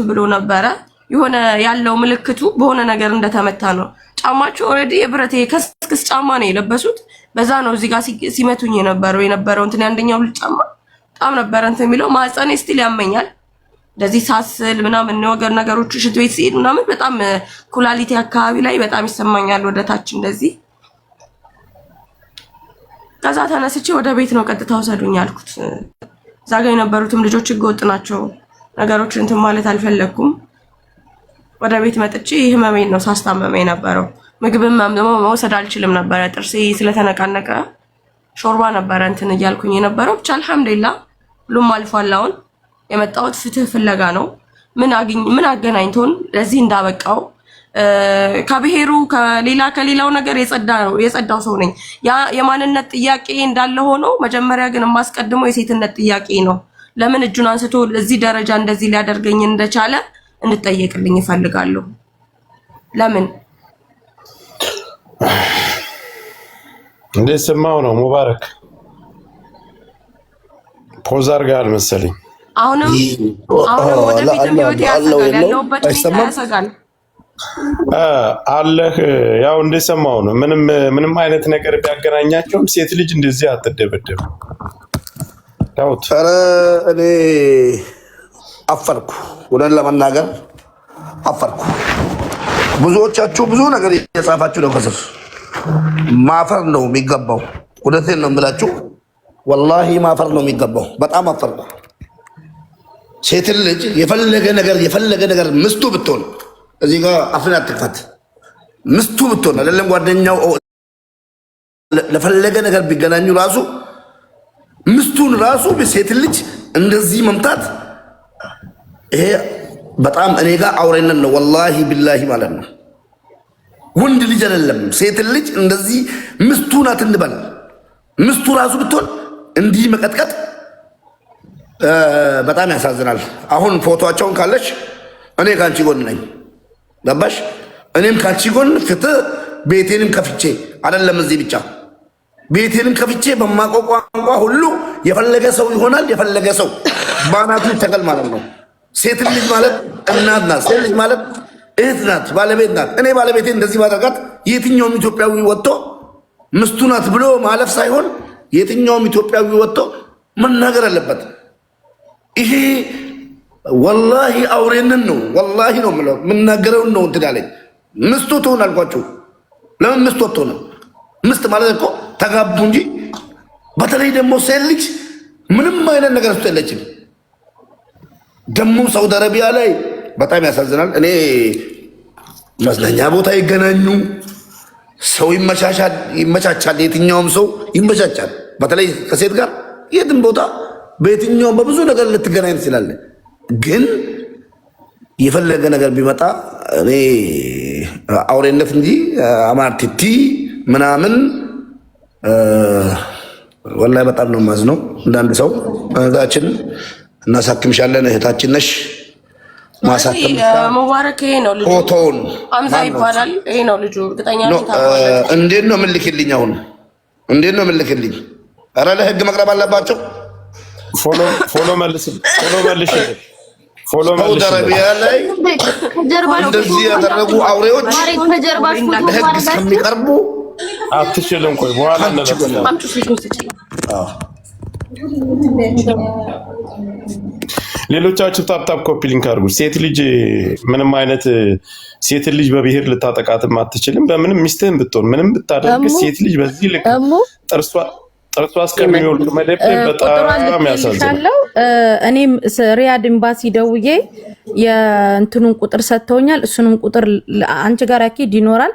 ብሎ ነበረ የሆነ ያለው ምልክቱ በሆነ ነገር እንደተመታ ነው ጫማቸው ኦሬዲ የብረት ከስክስ ጫማ ነው የለበሱት በዛ ነው እዚህ ጋር ሲመቱኝ የነበረው እንትን አንደኛው ልጅ ጫማ በጣም ነበር እንትን የሚለው ማህፀኔ ስቲል ያመኛል እንደዚህ ሳስል ምናምን ነገሮች ሽንት ቤት ሲሄድ ምናምን በጣም ኩላሊቲ አካባቢ ላይ በጣም ይሰማኛል ወደታች እንደዚህ ከዛ ተነስቼ ወደ ቤት ነው ቀጥታ ወሰዱኝ አልኩት እዛ ጋር የነበሩትም ልጆች ህገወጥ ናቸው ነገሮችን እንትን ማለት አልፈለኩም ወደ ቤት መጥቼ ህመሜን ነው ሳስታመመኝ ነበረው ምግብም መውሰድ አልችልም ነበር ጥርሴ ስለተነቃነቀ ሾርባ ነበር እንትን እያልኩኝ የነበረው ብቻ አልহামዱሊላህ ሁሉም አልፏል አሁን የመጣሁት ፍትህ ፍለጋ ነው ምን አገናኝቶን ለዚህ እንዳበቃው ከብሄሩ ከሌላው ነገር የጸዳው ሰው ነኝ ያ የማንነት ጥያቄ እንዳለ ሆኖ መጀመሪያ ግን ማስቀድመው የሴትነት ጥያቄ ነው ለምን እጁን አንስቶ ለዚህ ደረጃ እንደዚህ ሊያደርገኝ እንደቻለ እንድጠየቅልኝ ይፈልጋሉ ለምን እንደሰማው ነው ሙባረክ ፖዛር ጋር መሰለኝ አሁንም ወደፊት የሚወጥ ያለውበት ያሰጋል አለህ ያው እንደሰማው ነው ምንም አይነት ነገር ቢያገናኛቸው ሴት ልጅ እንደዚህ አትደበደብ ታውት እኔ አፈርኩ ወደን ለመናገር አፈርኩ ብዙዎቻችሁ ብዙ ነገር እየጻፋችሁ ነው ከስር ማፈር ነው የሚገባው ወደቴን ነው የምላችሁ ወላሂ ማፈር ነው የሚገባው በጣም አፈርኩ ሴት ልጅ የፈለገ ነገር ምስቱ ብትሆን እዚህ ጋር አፍን አትክፈት ምስቱ ብትሆን አይደለም ጓደኛው ለፈለገ ነገር ቢገናኙ ራሱ ምስቱን ራሱ በሴት ልጅ እንደዚህ መምታት ይሄ በጣም እኔ ጋር አውሬነት ነው ወላሂ ቢላሂ ማለት ነው ወንድ ልጅ አይደለም ሴት ልጅ እንደዚህ ምስቱ ናት እንበል ምስቱ ራሱ ብትሆን እንዲህ መቀጥቀጥ በጣም ያሳዝናል አሁን ፎቶአቸውን ካለሽ እኔ ካንቺ ጎን ነኝ ገባሽ እኔም ካንቺ ጎን ፍትህ ቤቴንም ከፍቼ አይደለም እዚህ ብቻ ቤቴንም ከፍቼ በማቆቋ ቋንቋ ሁሉ የፈለገ ሰው ይሆናል የፈለገ ሰው ባናቱ ተቀል ማለት ነው ሴት ልጅ ማለት እናት ናት ሴት ልጅ ማለት እህት ናት ባለቤት ናት እኔ ባለቤቴ እንደዚህ ባደርጋት የትኛውም ኢትዮጵያዊ ወጥቶ ምስቱ ናት ብሎ ማለፍ ሳይሆን የትኛውም ኢትዮጵያዊ ወጥቶ መናገር አለበት ይሄ ወላሂ አውሬንን ነው ወላሂ ነው ማለት ምናገረው ነው እንትዳለኝ ምስቱ ትሆን አልኳችሁ ለምን ምስቱ ትሆን ምስት ማለት እኮ ተጋቡ እንጂ በተለይ ደግሞ ሴት ልጅ ምንም አይነት ነገር ውስጥ የለችም ደሞ ሳውዲ አረቢያ ላይ በጣም ያሳዝናል እኔ መዝናኛ ቦታ ይገናኙ ሰው ይመቻቻል የትኛውም ሰው ይመቻቻል በተለይ ከሴት ጋር የትም ቦታ በየትኛውም በብዙ ነገር ልትገናኝ ትችላለህ ግን የፈለገ ነገር ቢመጣ እኔ አውሬነት እንጂ አማርቲቲ ምናምን ወላሂ በጣም ነው ማዝነው እንዳንድ ሰው እህታችን እናሳክምሻለን እህታችን ነሽ ማሳከም ሙባረክ ይሄ ነው ልጁ ፎቶውን አምዛ ይባላል ይሄ ነው ልጁ እርግጠኛ ነኝ እንዴት ነው ምልክልኝ አሁን እንዴት ነው ምልክልኝ ኧረ ለህግ መቅረብ አለባቸው ፎሎ መልሽ ሳውዲ አረቢያ ላይ እንደዚህ ያደረጉ አውሬዎች ለህግ እስከሚቀርቡ አትችልም ቆይ በኋላ ሌሎቻችሁ ታፕታፕ ኮፒ ሊንክ አድርጉ ሴት ልጅ ምንም አይነት ሴት ልጅ በብሔር ልታጠቃትም አትችልም በምንም ሚስትህን ብትሆን ምንም ብታደርግ ሴት ልጅ በዚህ ልክ ጥርሷ እስከሚወልቅ መደብደብ በጣም ያሳዝናል እኔም ሪያድ ኤምባሲ ደውዬ የእንትኑን ቁጥር ሰጥተውኛል እሱንም ቁጥር አንቺ ጋር ያኪድ ይኖራል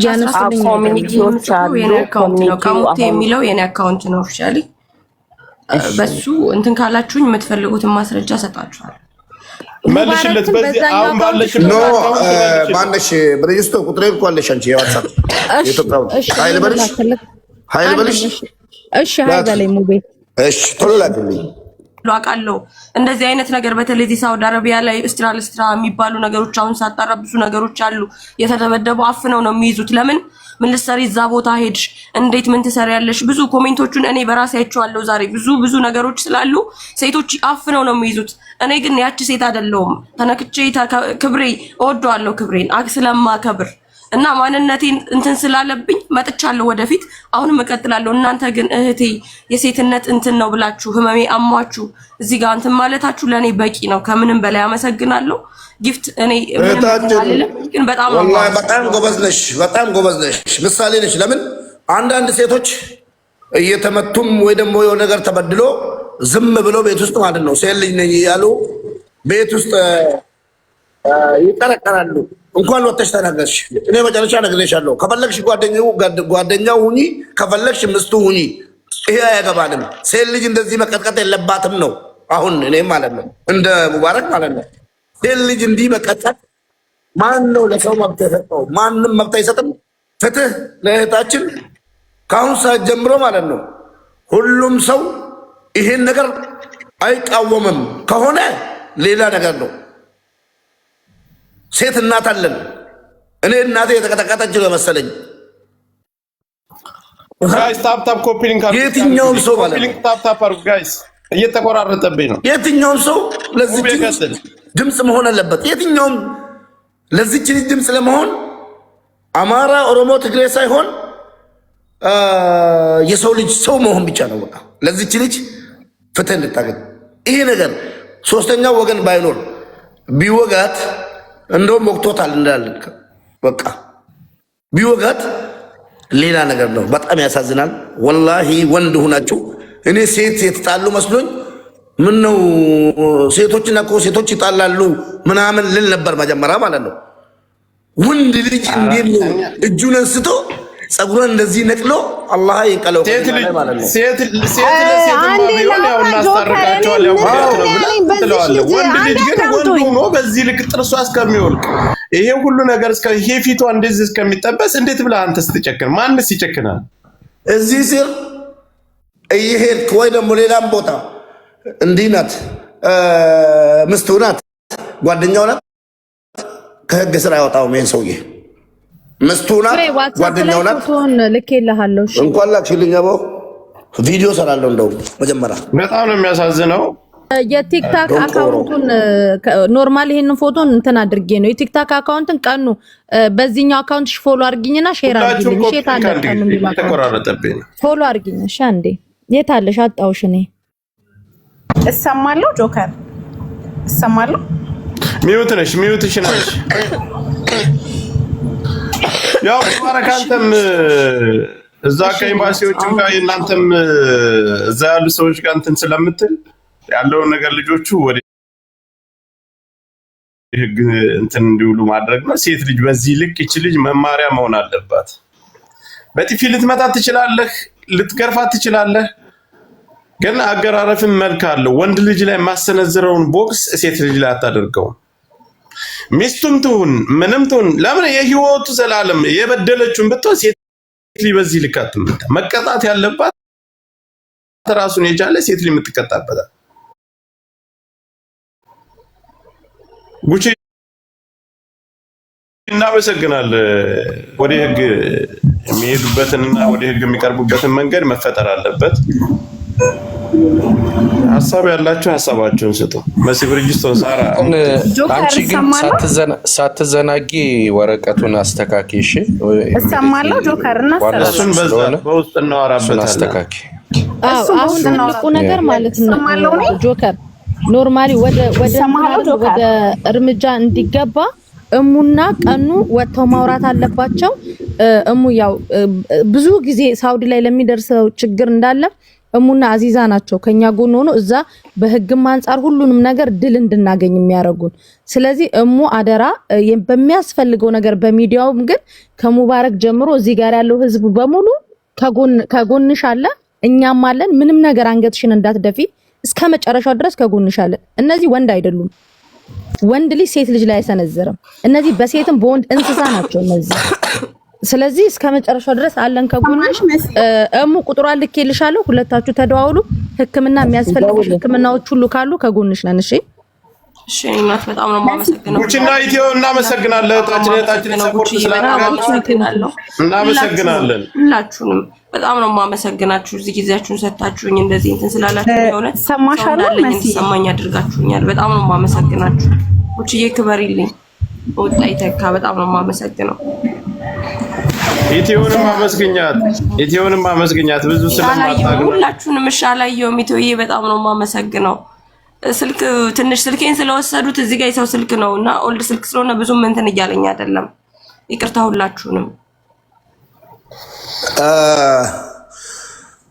ያነሱልኝ ኮሚኒቲዎች አሉ ኮሚኒቲ የሚለው የኔ አካውንት ነው ኦፊሻሊ በሱ እንትን ካላችሁኝ የምትፈልጉትን ማስረጃ ሰጣችኋል መልሽለት በዚህ አሁን ባለሽ ማነሽ ብሬስቶ ቁጥሬ ልኳለሽ አንቺ የዋትስአፕ የኢትዮጵያው ኃይል በልሽ እሺ ኃይል በለኝ ሙቤ እሺ ቶሎ ላክልኝ አውቃለሁ። እንደዚህ አይነት ነገር በተለይ እዚህ ሳውዲ አረቢያ ላይ ስትራ የሚባሉ ነገሮች አሁን ሳጣራ ብዙ ነገሮች አሉ። የተደበደቡ አፍነው ነው የሚይዙት። ለምን ምን ልትሰሪ እዛ ቦታ ሄድሽ? እንዴት ምን ትሰሪያለሽ? ብዙ ኮሜንቶቹን እኔ በራሴ አይቼዋለሁ። ዛሬ ብዙ ነገሮች ስላሉ ሴቶች አፍነው ነው የሚይዙት። እኔ ግን ያቺ ሴት አይደለሁም። ተነክቼ ክብሬ እወደዋለሁ፣ ክብሬን ስለማከብር እና ማንነቴን እንትን ስላለብኝ መጥቻለሁ። ወደፊት አሁንም እቀጥላለሁ። እናንተ ግን እህቴ የሴትነት እንትን ነው ብላችሁ ህመሜ አሟችሁ እዚህ ጋር እንትን ማለታችሁ ለኔ በቂ ነው። ከምንም በላይ አመሰግናለሁ። ጊፍት እኔ ግን በጣም ጎበዝ ነሽ፣ በጣም ጎበዝ ነሽ፣ ምሳሌ ነሽ። ለምን አንዳንድ ሴቶች እየተመቱም ወይ ደግሞ የሆነ ነገር ተበድሎ ዝም ብሎ ቤት ውስጥ ማለት ነው ሴት ልጅ ነኝ እያሉ ቤት ውስጥ ይቀረቀራሉ። እንኳን ወጥተሽ ተናገርሽ። እኔ መጨረሻ ነግሬሻለሁ። ከፈለግሽ ጓደኛው ሁኚ፣ ከፈለግሽ ምስቱ ሁኚ። ይሄ አያገባንም። ሴት ልጅ እንደዚህ መቀጥቀጥ የለባትም ነው አሁን እኔም ማለት ነው እንደ ሙባረክ ማለት ነው። ሴት ልጅ እንዲህ መቀጥቀጥ ማን ነው ለሰው መብት የሰጠው? ማንም መብት አይሰጥም። ፍትህ ለእህታችን ከአሁን ሰዓት ጀምሮ ማለት ነው። ሁሉም ሰው ይሄን ነገር አይቃወምም ከሆነ ሌላ ነገር ነው። ሴት እናት አለን። እኔ እናቴ የተቀጠቀጠች ነው መሰለኝ። ጋይስ ታፕ ታፕ ኮፒ ሊንክ አድርጉ። የትኛውም ሰው ማለት ነው ታፕ ታፕ አድርጉ ጋይስ፣ እየተቆራረጠብኝ ነው። የትኛውም ሰው ለዚህ ድምፅ መሆን አለበት። የትኛውም ለዚች ልጅ ድምፅ ለመሆን አማራ፣ ኦሮሞ፣ ትግሬ ሳይሆን የሰው ልጅ ሰው መሆን ብቻ ነው። በቃ ለዚች ልጅ ፍትህ እንድታገኝ ይሄ ነገር ሶስተኛው ወገን ባይኖር ቢወጋት እንደውም ወቅቶታል እንዳለን በቃ ቢወጋት ሌላ ነገር ነው። በጣም ያሳዝናል ወላሂ። ወንድ ሁናችሁ እኔ ሴት የተጣሉ መስሎኝ ምን ነው ሴቶችና እኮ ሴቶች ይጣላሉ ምናምን ልል ነበር መጀመሪያ ማለት ነው። ወንድ ልጅ እንዴት ነው እጁን አንስቶ ጸጉሩን እንደዚህ ነቅሎ አላህ ይቀለው ማለት ነው። ሴት ቢሆን ያው እናስታርቃቸዋል ያውቃቸው ነው ብለዋል። ወንድ ልጅ ግን ወንድ ሆኖ በዚህ ልክ ጥርሷ እስከሚወልቅ ይሄ ሁሉ ነገር እስከ ይሄ ፊቷ እንደዚህ እስከሚጠበስ እንዴት ብለህ አንተ ስትጨክን ማንስ ይጨክናል? እዚህ ስር እየሄድክ ወይ ደግሞ ሌላም ቦታ እንዲህ ናት ምስቱ ናት ጓደኛው ናት ከህግ ስራ ያወጣው ይሄን ሰውዬ ምስቱ ናት ጓደኛው ናት። ልኬልሃለሁ። እንኳን ላክሽልኝ አቦ ቪዲዮ ሰራለሁ። እንደው መጀመሪያ በጣም ነው የሚያሳዝነው። የቲክታክ አካውንቱን ኖርማል ይሄንን ፎቶን እንትን አድርጌ ነው የቲክታክ አካውንትን ቀኑ በዚህኛው አካውንትሽ ፎሎ አድርጊኝና ሼር አድርጊልኝ። እሺ የት አለ ቀኑ ተቆራረጠብኝ። ፎሎ አድርጊኝ። እሺ አንዴ የት አለሽ? አጣውሽ። እኔ እሰማለሁ። ጆከር እሰማለሁ። ሚዩት ነሽ፣ ሚዩትሽ ነሽ። ያው ባረካንተም እዛ ከኤምባሲዎችም ጋር እናንተም እዛ ያሉ ሰዎች ጋር እንትን ስለምትል ያለውን ነገር ልጆቹ ወደ ህግ እንትን እንዲውሉ ማድረግ ነው። ሴት ልጅ በዚህ ልክ እቺ ልጅ መማሪያ መሆን አለባት። በጥፊ ልትመታት ትችላለህ፣ ልትገርፋት ትችላለህ፣ ግን አገራረፍን መልክ አለው። ወንድ ልጅ ላይ ማሰነዝረውን ቦክስ ሴት ልጅ ላይ አታደርገውም። ሚስቱም ትሁን ምንም ትሁን ለምን የህይወቱ ዘላለም የበደለችውን ብትሆን ሴት ልጅ በዚህ ልክ አትመታ። መቀጣት ያለባት ራሱን የቻለ ሴት ልጅ የምትቀጣበት ጉቺ እናመሰግናለን። ወደ ህግ የሚሄዱበትንና ወደ ህግ የሚቀርቡበትን መንገድ መፈጠር አለበት። ሀሳብ ያላችሁ ሀሳባችሁን ስጡ። መሲ ብርጅስቶን ሳራ አንቺ ግን ሳትዘናጊ ወረቀቱን አስተካኪ። እሺ እሰማለሁ። ጆከር እና እሱን በውስጥ እናወራበታለን። አስተካኪ። አሁን ትልቁ ነገር ማለት ነው ጆከር ኖርማሊ ወደ እርምጃ እንዲገባ እሙና ቀኑ ወጥተው ማውራት አለባቸው። እሙ ያው ብዙ ጊዜ ሳውዲ ላይ ለሚደርሰው ችግር እንዳለ እሙና አዚዛ ናቸው ከኛ ጎን ሆኖ እዛ በህግም አንፃር ሁሉንም ነገር ድል እንድናገኝ የሚያረጉን። ስለዚህ እሙ አደራ በሚያስፈልገው ነገር በሚዲያውም ግን ከሙባረክ ጀምሮ እዚህ ጋር ያለው ህዝብ በሙሉ ከጎንሽ አለ፣ እኛም አለን። ምንም ነገር አንገትሽን እንዳትደፊ እስከ መጨረሻው ድረስ ከጎንሽ አለን። እነዚህ ወንድ አይደሉም። ወንድ ልጅ ሴት ልጅ ላይ አይሰነዝርም። እነዚህ በሴትም በወንድ እንስሳ ናቸው እነዚህ። ስለዚህ እስከ መጨረሻው ድረስ አለን ከጎንሽ። እሙ ቁጥሯን ልኬልሻለሁ፣ ሁለታችሁ ተደዋውሉ። ህክምና የሚያስፈልጉሽ ህክምናዎች ሁሉ ካሉ ከጎንሽ ነን። እሺ እሺ እናት በጣም ነው የማመሰግነው። ጉቺና ኢትዮ እናመሰግናለን። እህታችን ሰፖርት ስላደረጋችሁ እናመሰግናለን። ሁላችሁንም በጣም ነው የማመሰግናችሁ። እዚህ ጊዜያችሁን ሰጣችሁኝ እንደዚህ እንትን ስላላችሁ የሆነ ሰማሻለሁ እንዲሰማኝ አድርጋችሁኛል። በጣም ነው የማመሰግናችሁ። ጉቺዬ ክበሪልኝ። ወጣ ይተካ በጣም ነው የማመሰግነው። ኢትዮንም አመስግኛት ብዙ ስለማታውቅ ሁላችሁንም እሺ አላየሁም። ኢትዮዬ በጣም ነው የማመሰግነው። ስልክ ትንሽ ስልኬን ስለወሰዱት እዚህ ጋር የሰው ስልክ ነው እና ኦልድ ስልክ ስለሆነ ብዙም እንትን እያለኝ አይደለም። ይቅርታ ሁላችሁንም።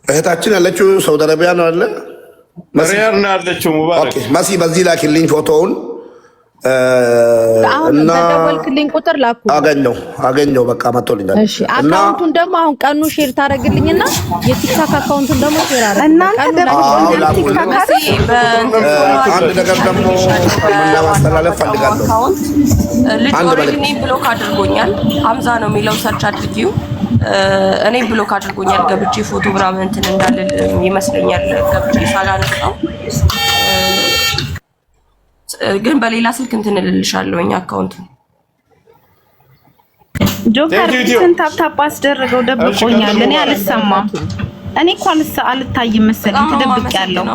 እህታችን ያለችው ሳውዲ አረቢያ ነው አለ ሪያድ ነው ያለችው። ሙባረክ መሲ በዚህ ላኪልኝ ፎቶውን እና በደወልክልኝ ቁጥር ላኩ። አገኘው በቃ መጥቶልኛል። እሺ አካውንቱን ደግሞ አሁን ቀኑ ሼር ታደርግልኝና የቲክታክ አካውንቱን ደግሞ ሼር አደረግ። እናንተ ደግሞ አንድ ነገር ደግሞ ማስተላለፍ ፈልጋለሁ። ልጅ ኦልሬዲ እኔ ብሎክ አድርጎኛል። ሀምዛ ነው የሚለው ሰርች አድርጊው። እኔ ብሎክ አድርጎኛል። ገብቼ ፎቶ ምናምን እንትን እንዳልል ይመስለኛል። ገብቼ ሳላነሳው ግን በሌላ ስልክ እንትን እልልሻለሁኝ አካውንቱ ጆከር ታፕታፕ አስደረገው ደብቆኛል። እኔ አልሰማም። እኔ እኮ አልታይም መሰለኝ ተደብቄያለሁ።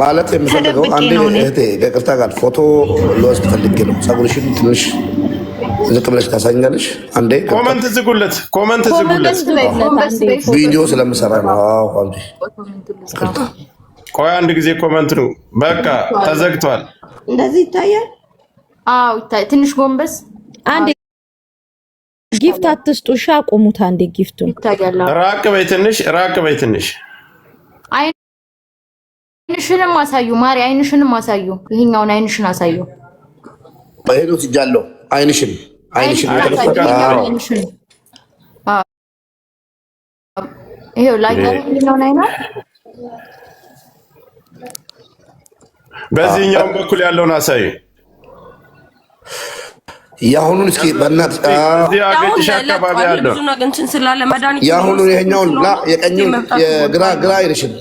ማለት የምፈልገው አንዴ እህቴ ከቅርታ ጋር ፎቶ ልወስድ ፈልጌ ነው። ፀጉርሽን ትንሽ ዝቅ ብለሽ ታሳኛለሽ። አንዴ ኮመንት ዝጉለት። ቪዲዮ ስለምሰራ ነው። አንዴ ቆይ አንድ ጊዜ ኮመንት ነው። በቃ ተዘግቷል። እንደዚህ ይታያል። አዎ ይታያል። ትንሽ ጎንበስ። አንዴ ጊፍት አትስጡ። እሺ አቁሙት። አንዴ ጊፍቱን ይታያል። ራቅ በይ ትንሽ። አይንሽንም አሳዩ ማሪ፣ አይንሽንም አሳዩ። ይሄኛውን አይንሽን አሳዩ። በሄዶ ሲጃለው አይንሽን ይሄው ላይ ያለውን አይና በዚህኛውም በኩል ያለውን አሳዩ። ያሁኑን እስኪ በእናትህ እዚህ አገጭሽ አካባቢ ያለው ያሁኑን ይሄኛውን የቀኙን የግራ አይንሽን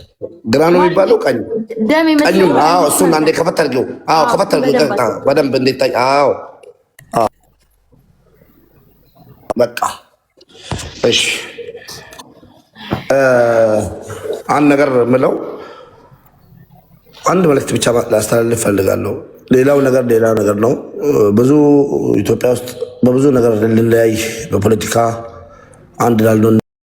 ግራ ነው የሚባለው ቀኙን። አዎ እሱን አንዴ ከፈት አድርገው። አዎ ከፈት አድርገው በደንብ እንዲታይ። አዎ በቃ እሺ። አንድ ነገር ምለው አንድ መልዕክት ብቻ ላስተላልፍ ፈልጋለሁ። ሌላው ነገር ሌላ ነገር ነው። ብዙ ኢትዮጵያ ውስጥ በብዙ ነገር ልንለያይ በፖለቲካ አንድ ላልነው